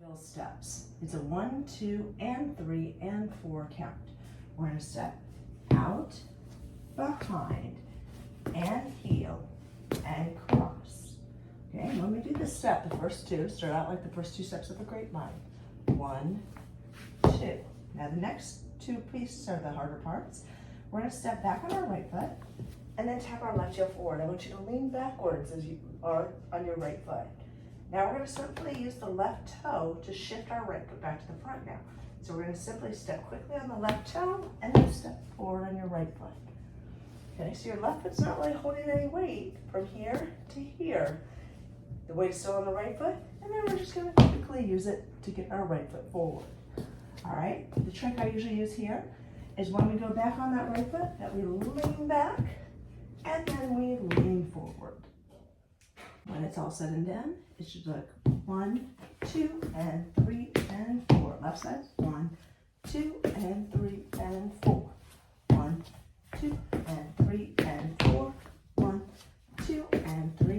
Vaudeville steps. It's a 1, 2, and 3, and 4 count. We're going to step out, behind, and heel, and cross. Okay, and when we do this step, the first two, start out like the first two steps of a grapevine. 1, 2. Now the next two pieces are the harder parts. We're going to step back on our right foot, and then tap our left heel forward. I want you to lean backwards as you are on your right foot. Now we're going to simply use the left toe to shift our right foot back to the front now. So we're going to simply step quickly on the left toe and then step forward on your right foot. Okay, so your left foot's not really holding any weight from here to here. The weight's still on the right foot, and then we're just going to quickly use it to get our right foot forward. All right, the trick I usually use here is when we go back on that right foot, that we lean back and then we lean forward. When it's all said and done, it should look 1, 2, and 3, and 4. Left side, 1, 2, and 3, and 4. 1, 2, and 3, and 4. 1, 2, and 3,